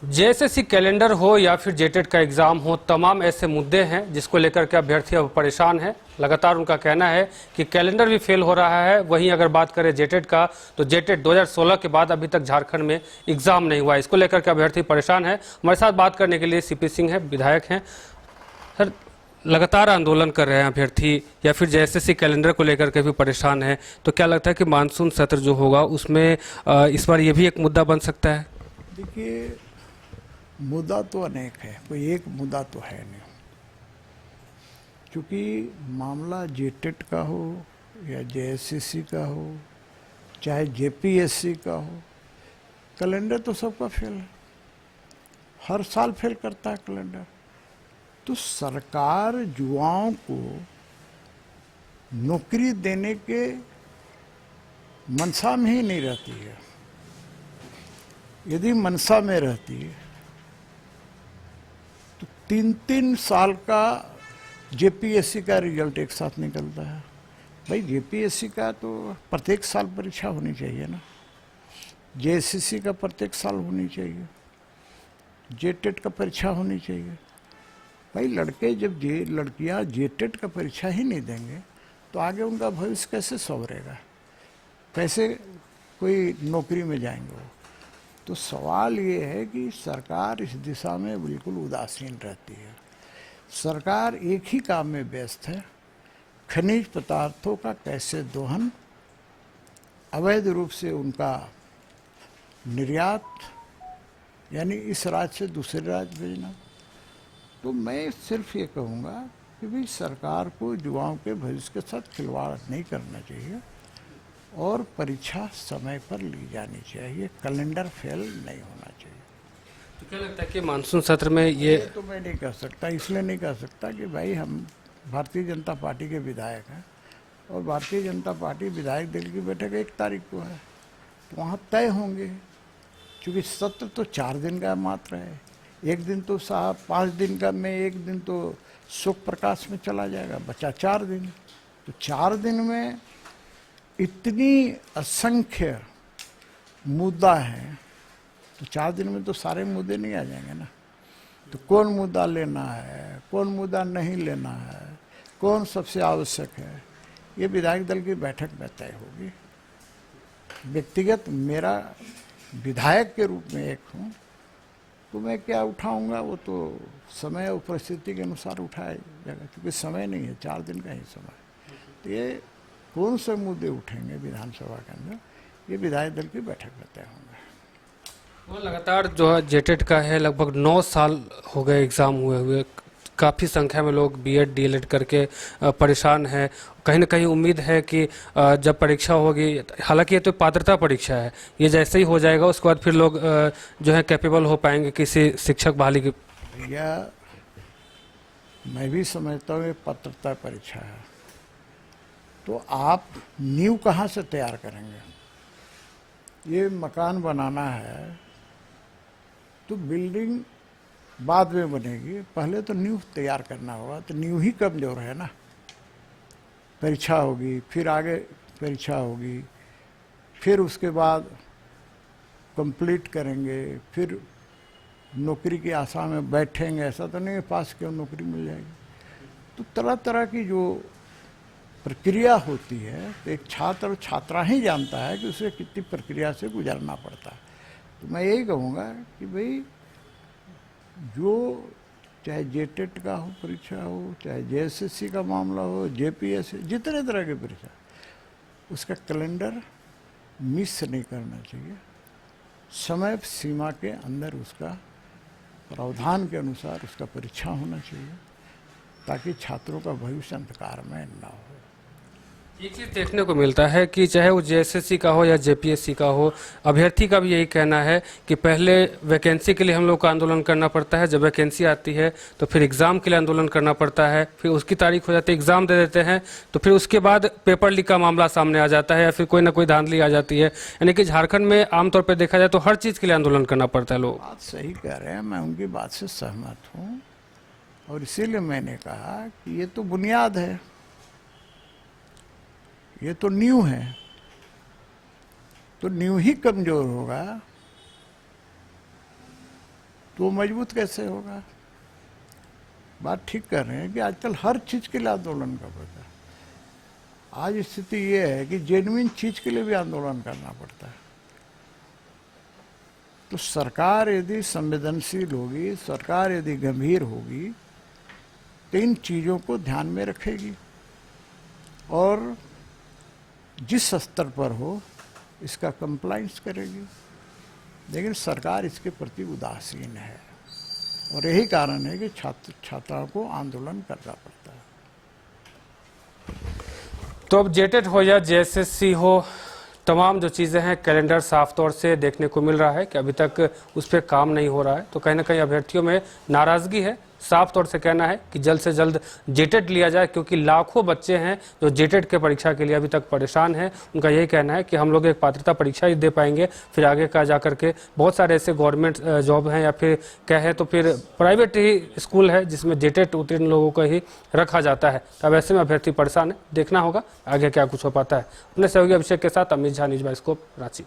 JSSC calendar हो या फिर जेटेट का एग्ज़ाम हो, तमाम ऐसे मुद्दे हैं जिसको लेकर के अभ्यर्थी अब परेशान हैं। लगातार उनका कहना है कि कैलेंडर भी फेल हो रहा है। वहीं अगर बात करें जेटेट का, तो जेटेट 2016 के बाद अभी तक झारखंड में एग्ज़ाम नहीं हुआ। इसको लेकर के अभ्यर्थी परेशान है। हमारे साथ बात करने के लिए सीपी सिंह है, विधायक हैं। सर, लगातार आंदोलन कर रहे हैं अभ्यर्थी, या फिर जेएसएससी कैलेंडर को लेकर के भी परेशान है, तो क्या लगता है कि मानसून सत्र जो होगा उसमें इस बार ये भी एक मुद्दा बन सकता है? देखिए, मुद्दा तो अनेक है, कोई एक मुद्दा तो है नहीं। क्योंकि मामला जेटेट का हो या जेएसएससी का हो, चाहे जेपीएससी का हो, कैलेंडर तो सबका फेल है। हर साल फेल करता है कैलेंडर। तो सरकार युवाओं को नौकरी देने के मनसा में ही नहीं रहती है। यदि मनसा में रहती है तो 3-3 साल का जेपीएससी का रिजल्ट एक साथ निकलता है। भाई, जेपीएससी का तो प्रत्येक साल परीक्षा होनी चाहिए ना, जेएसएससी का प्रत्येक साल होनी चाहिए, जेटेट का परीक्षा होनी चाहिए। भाई, लड़कियां जेटेट का परीक्षा ही नहीं देंगे तो आगे उनका भविष्य कैसे संवरेगा, कैसे कोई नौकरी में जाएंगे वो। तो सवाल ये है कि सरकार इस दिशा में बिल्कुल उदासीन रहती है। सरकार एक ही काम में व्यस्त है, खनिज पदार्थों का कैसे दोहन, अवैध रूप से उनका निर्यात, यानी इस राज्य से दूसरे राज्य भेजना। तो मैं सिर्फ ये कहूँगा कि भाई, सरकार को युवाओं के भविष्य के साथ खिलवाड़ नहीं करना चाहिए और परीक्षा समय पर ली जानी चाहिए। कैलेंडर फेल नहीं होना चाहिए। तो क्या लगता है कि मानसून सत्र में ये तो मैं नहीं कह सकता, इसलिए नहीं कह सकता कि भाई हम भारतीय जनता पार्टी के विधायक हैं और भारतीय जनता पार्टी विधायक दल की बैठक 1 तारीख को है, तो वहाँ तय होंगे। क्योंकि सत्र तो 4 दिन का मात्र है। एक दिन तो साहब 5 दिन का में, एक दिन तो शोक प्रकाश में चला जाएगा, बचा 4 दिन। तो 4 दिन में इतनी असंख्य मुद्दा है, तो 4 दिन में तो सारे मुद्दे नहीं आ जाएंगे ना। तो कौन मुद्दा लेना है, कौन मुद्दा नहीं लेना है, कौन सबसे आवश्यक है, ये विधायक दल की बैठक में तय होगी। व्यक्तिगत मेरा विधायक के रूप में एक हूँ, तो मैं क्या उठाऊंगा वो तो समय और परिस्थिति के अनुसार उठाया जाएगा, क्योंकि समय नहीं है, 4 दिन का ही समय। तो ये कौन से मुद्दे उठेंगे विधानसभा के अंदर, ये विधायक दल की बैठक में तय होंगे। वो लगातार जो है जेटेट का है, लगभग 9 साल हो गए एग्ज़ाम हुए हुए। काफ़ी संख्या में लोग बीएड डीएलएड करके परेशान हैं। कहीं ना कहीं उम्मीद है कि जब परीक्षा होगी, हालांकि ये तो पात्रता परीक्षा है, ये जैसे ही हो जाएगा उसके बाद फिर लोग जो है कैपेबल हो पाएंगे किसी शिक्षक बहाली की। भैया, मैं भी समझता हूँ ये पात्रता परीक्षा है, तो आप नींव कहाँ से तैयार करेंगे? ये मकान बनाना है तो बिल्डिंग बाद में बनेगी, पहले तो नींव तैयार करना होगा। तो नींव ही कमजोर है ना। परीक्षा होगी, फिर आगे परीक्षा होगी, फिर उसके बाद कंप्लीट करेंगे, फिर नौकरी की आशा में बैठेंगे। ऐसा तो नहीं है पास क्यों नौकरी मिल जाएगी। तो तरह तरह की जो प्रक्रिया होती है, तो एक छात्र और छात्रा ही जानता है कि उसे कितनी प्रक्रिया से गुजरना पड़ता है। तो मैं यही कहूँगा कि भाई, जो चाहे जेटेट का हो परीक्षा हो, चाहे जेएसएससी का मामला हो, जेपीएससी, जितने तरह की परीक्षा, उसका कैलेंडर मिस नहीं करना चाहिए। समय सीमा के अंदर उसका प्रावधान के अनुसार उसका परीक्षा होना चाहिए, ताकि छात्रों का भविष्य अंधकार में न हो। एक चीज़ देखने को मिलता है कि चाहे वो जेएसएससी का हो या जेपीएससी का हो, अभ्यर्थी का भी यही कहना है कि पहले वैकेंसी के लिए हम लोग को आंदोलन करना पड़ता है, जब वैकेंसी आती है तो फिर एग्ज़ाम के लिए आंदोलन करना पड़ता है, फिर उसकी तारीख हो जाती है, एग्ज़ाम दे देते हैं, तो फिर उसके बाद पेपर लीक का मामला सामने आ जाता है या फिर कोई ना कोई धांधली आ जाती है। यानी कि झारखंड में आमतौर पर देखा जाए तो हर चीज़ के लिए आंदोलन करना पड़ता है लोग। बात सही कह रहे हैं, मैं उनकी बात से सहमत हूँ, और इसीलिए मैंने कहा कि ये तो बुनियाद है, ये तो नींव है। तो नींव ही कमजोर होगा तो मजबूत कैसे होगा? बात ठीक कर रहे हैं कि आजकल हर चीज़ के लिए आंदोलन करना पड़ता है। आज स्थिति ये है कि जेन्युइन चीज़ के लिए भी आंदोलन करना पड़ता है। तो सरकार यदि संवेदनशील होगी, सरकार यदि गंभीर होगी, तो इन चीज़ों को ध्यान में रखेगी और जिस स्तर पर हो इसका कंप्लाइंस करेगी। लेकिन सरकार इसके प्रति उदासीन है और यही कारण है कि छात्र छात्राओं को आंदोलन करना पड़ता है। तो अब जेटेट हो या जेएसएससी हो, तमाम जो चीज़ें हैं कैलेंडर साफ तौर से देखने को मिल रहा है कि अभी तक उस पर काम नहीं हो रहा है। तो कहीं ना कहीं अभ्यर्थियों में नाराज़गी है। साफ तौर से कहना है कि जल्द से जल्द जेटेट लिया जाए, क्योंकि लाखों बच्चे हैं जो जेटेट के परीक्षा के लिए अभी तक परेशान हैं। उनका यही कहना है कि हम लोग एक पात्रता परीक्षा ही दे पाएंगे, फिर आगे का जा करके बहुत सारे ऐसे गवर्नमेंट जॉब हैं या फिर कहे तो फिर प्राइवेट ही स्कूल है जिसमें जेटेट उत्तीर्ण लोगों को ही रखा जाता है। अब ऐसे में अभ्यर्थी परेशान है। देखना होगा आगे क्या कुछ हो पाता है। अपने सहयोगी अभिषेक के साथ अमित झा, न्यूज़ बाइस्कोप, रांची।